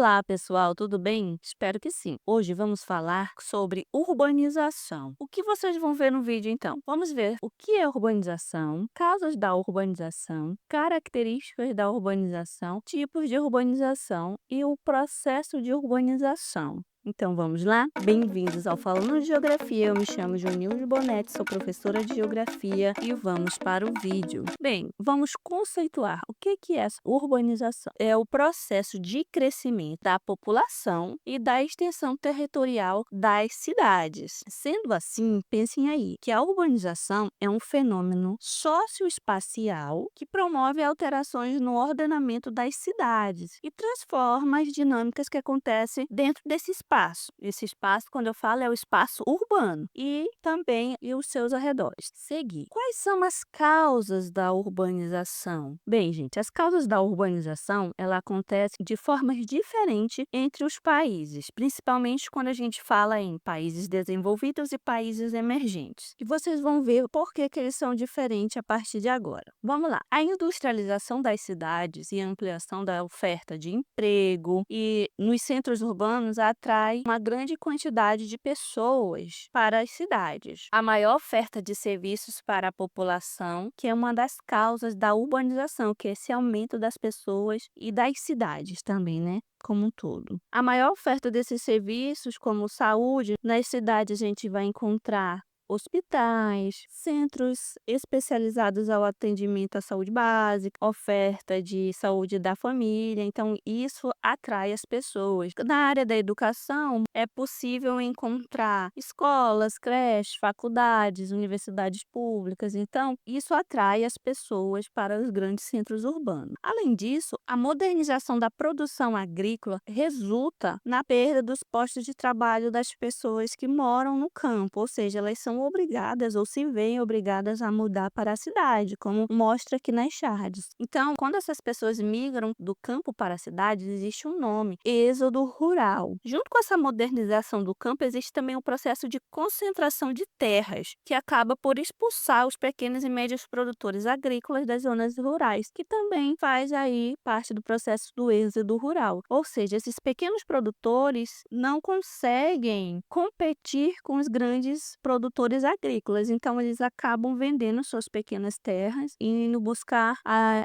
Olá, pessoal, tudo bem? Espero que sim. Hoje vamos falar sobre urbanização. O que vocês vão ver no vídeo então? Vamos ver o que é urbanização, causas da urbanização, características da urbanização, tipos de urbanização e o processo de urbanização. Então vamos lá? Bem-vindos ao Falando de Geografia. Eu me chamo Junilde Bonetti, sou professora de Geografia e vamos para o vídeo. Bem, vamos conceituar o que é essa urbanização. É o processo de crescimento da população e da extensão territorial das cidades. Sendo assim, pensem aí que a urbanização é um fenômeno socioespacial que promove alterações no ordenamento das cidades e transforma as dinâmicas que acontecem dentro desse espaço. Esse espaço, quando eu falo, é o espaço urbano e também os seus arredores. Seguir. Quais são as causas da urbanização? Bem, gente, as causas da urbanização, ela acontece de formas diferentes entre os países, principalmente quando a gente fala em países desenvolvidos e países emergentes. E vocês vão ver por que eles são diferentes a partir de agora. Vamos lá. A industrialização das cidades e a ampliação da oferta de emprego e nos centros urbanos atrai uma grande quantidade de pessoas para as cidades. A maior oferta de serviços para a população, que é uma das causas da urbanização, que é esse aumento das pessoas e das cidades também, né? Como um todo. A maior oferta desses serviços, como saúde, nas cidades a gente vai encontrar hospitais, centros especializados ao atendimento à saúde básica, oferta de saúde da família. Então, isso atrai as pessoas. Na área da educação, é possível encontrar escolas, creches, faculdades, universidades públicas. Então, isso atrai as pessoas para os grandes centros urbanos. Além disso, a modernização da produção agrícola resulta na perda dos postos de trabalho das pessoas que moram no campo, ou seja, elas são obrigadas ou se veem obrigadas a mudar para a cidade, como mostra aqui nas charts. Então, quando essas pessoas migram do campo para a cidade, existe um nome, êxodo rural. Junto com essa modernização do campo, existe também um processo de concentração de terras, que acaba por expulsar os pequenos e médios produtores agrícolas das zonas rurais, que também faz aí parte do processo do êxodo rural. Ou seja, esses pequenos produtores não conseguem competir com os grandes produtores agrícolas, então eles acabam vendendo suas pequenas terras e indo buscar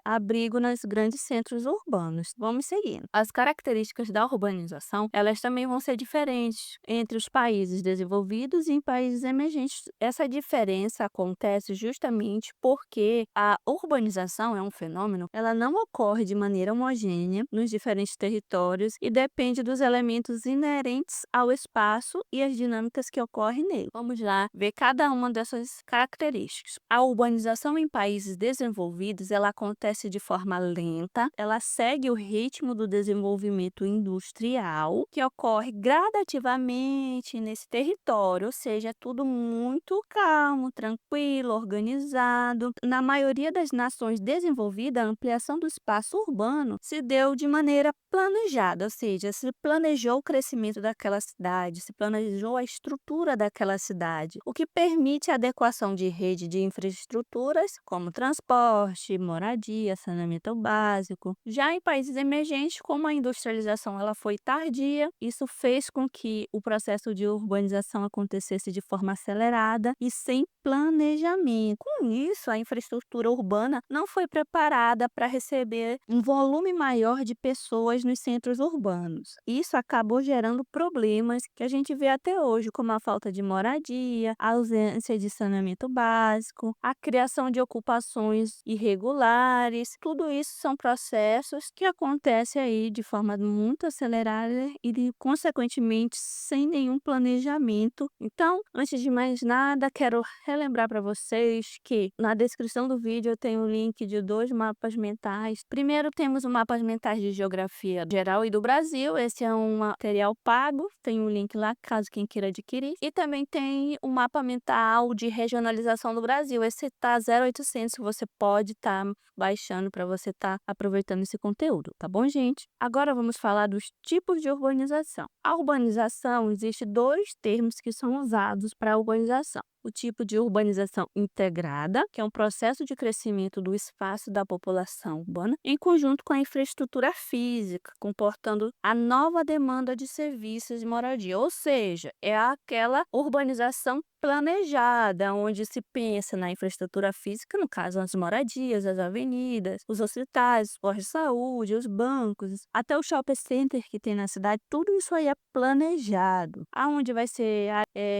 abrigo nos grandes centros urbanos. Vamos seguindo. As características da urbanização, elas também vão ser diferentes entre os países desenvolvidos e em países emergentes. Essa diferença acontece justamente porque a urbanização é um fenômeno, ela não ocorre de maneira homogênea nos diferentes territórios e depende dos elementos inerentes ao espaço e as dinâmicas que ocorrem nele. Vamos lá ver cada uma dessas características. A urbanização em países desenvolvidos, ela acontece de forma lenta, ela segue o ritmo do desenvolvimento industrial, que ocorre gradativamente nesse território, ou seja, é tudo muito calmo, tranquilo, organizado. Na maioria das nações desenvolvidas, a ampliação do espaço urbano se deu de maneira planejada, ou seja, se planejou o crescimento daquela cidade, se planejou a estrutura daquela cidade, o que permite a adequação de rede de infraestruturas como transporte, moradia, saneamento básico. Já em países emergentes, como a industrialização ela foi tardia, isso fez com que o processo de urbanização acontecesse de forma acelerada e sem planejamento. Com isso, a infraestrutura urbana não foi preparada para receber um volume maior de pessoas nos centros urbanos. Isso acabou gerando problemas que a gente vê até hoje, como a falta de moradia, a ausência de saneamento básico, a criação de ocupações irregulares. Tudo isso são processos que acontecem aí de forma muito acelerada e, consequentemente, sem nenhum planejamento. Então, antes de mais nada, quero relembrar para vocês que na descrição do vídeo eu tenho o link de 2 mapas mentais. Primeiro temos o mapas mentais de geografia geral e do Brasil. Esse é um material pago, tem um link lá caso quem queira adquirir. E também tem o mapa mental de regionalização do Brasil. Esse tá 0800, que você pode estar baixando para você estar aproveitando esse conteúdo, tá bom, gente? Agora vamos falar dos tipos de urbanização. A urbanização, existe 2 termos que são usados para a urbanização. o tipo de urbanização integrada, que é um processo de crescimento do espaço da população urbana, em conjunto com a infraestrutura física, comportando a nova demanda de serviços e moradia. Ou seja, é aquela urbanização planejada, onde se pensa na infraestrutura física, no caso, as moradias, as avenidas, os hospitais, os postos de saúde, os bancos, até o shopping center que tem na cidade, tudo isso aí é planejado. Aonde vai ser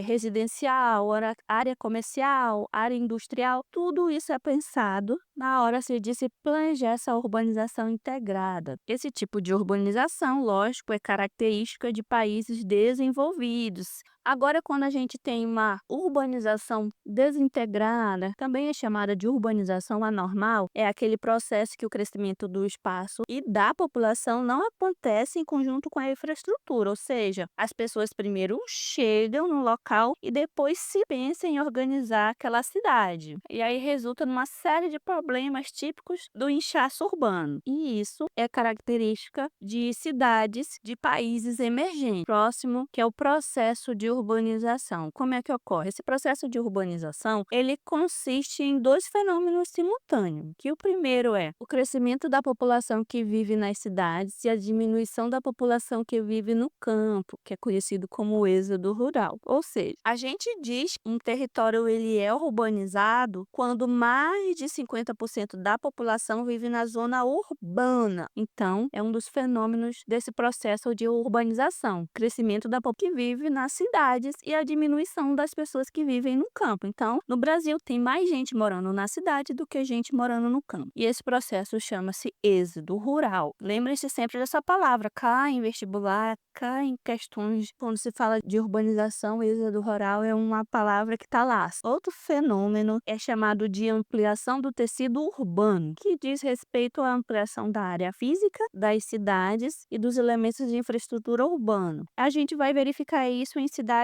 residencial, área comercial, área industrial, tudo isso é pensado na hora de se planejar essa urbanização integrada. Esse tipo de urbanização, lógico, é característica de países desenvolvidos. Agora, quando a gente tem uma urbanização desintegrada, também é chamada de urbanização anormal, é aquele processo que o crescimento do espaço e da população não acontece em conjunto com a infraestrutura, ou seja, as pessoas primeiro chegam no local e depois se pensam em organizar aquela cidade. E aí resulta numa série de problemas típicos do inchaço urbano. E isso é característica de cidades de países emergentes. Próximo, que é o processo de urbanização. Como é que ocorre? Esse processo de urbanização, ele consiste em dois fenômenos simultâneos, que o primeiro é o crescimento da população que vive nas cidades e a diminuição da população que vive no campo, que é conhecido como o êxodo rural. Ou seja, a gente diz que um território ele é urbanizado quando mais de 50% da população vive na zona urbana. Então, é um dos fenômenos desse processo de urbanização, crescimento da população que vive nas cidades e a diminuição das pessoas que vivem no campo. Então, no Brasil tem mais gente morando na cidade do que gente morando no campo. E esse processo chama-se êxodo rural. Lembre-se sempre dessa palavra, cai em vestibular, cai em questões, quando se fala de urbanização, êxodo rural é uma palavra que está lá. Outro fenômeno é chamado de ampliação do tecido urbano, que diz respeito à ampliação da área física das cidades e dos elementos de infraestrutura urbana. A gente vai verificar isso em cidades,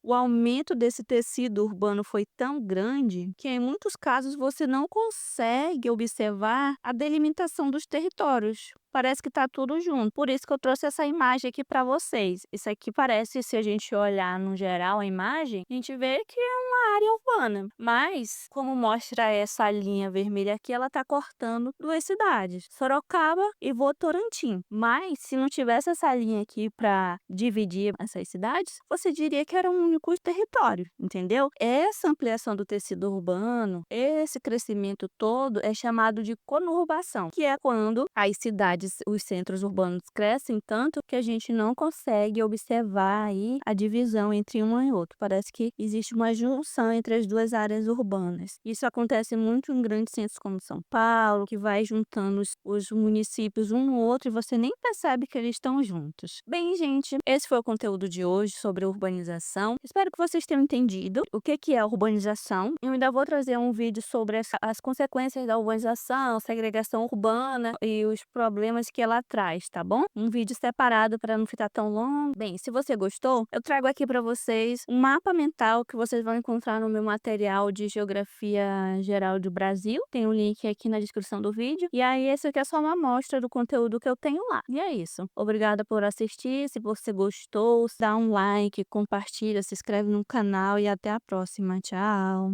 o aumento desse tecido urbano foi tão grande que em muitos casos você não consegue observar a delimitação dos territórios. Parece que está tudo junto. Por isso que eu trouxe essa imagem aqui para vocês. Isso aqui parece, se a gente olhar no geral a imagem, a gente vê que é uma área urbana. Mas, como mostra essa linha vermelha aqui, ela está cortando duas cidades, Sorocaba e Votorantim. Mas, se não tivesse essa linha aqui para dividir essas cidades, você diria que era um único território, entendeu? Essa ampliação do tecido urbano, esse crescimento todo é chamado de conurbação, que é quando as cidades, os centros urbanos crescem tanto que a gente não consegue observar aí a divisão entre um e outro. Parece que existe uma junção entre as duas áreas urbanas. Isso acontece muito em grandes centros como São Paulo, que vai juntando os municípios um no outro e você nem percebe que eles estão juntos. Bem, gente, esse foi o conteúdo de hoje sobre urbanização. Espero que vocês tenham entendido o que é urbanização. Eu ainda vou trazer um vídeo sobre as consequências da urbanização, segregação urbana e os problemas que ela traz, tá bom? Um vídeo separado para não ficar tão longo. Bem, se você gostou, eu trago aqui para vocês um mapa mental que vocês vão encontrar no meu material de Geografia Geral do Brasil. Tem um link aqui na descrição do vídeo. E aí, esse aqui é só uma amostra do conteúdo que eu tenho lá. E é isso. Obrigada por assistir. Se você gostou, dá um like, compartilha, se inscreve no canal e até a próxima. Tchau!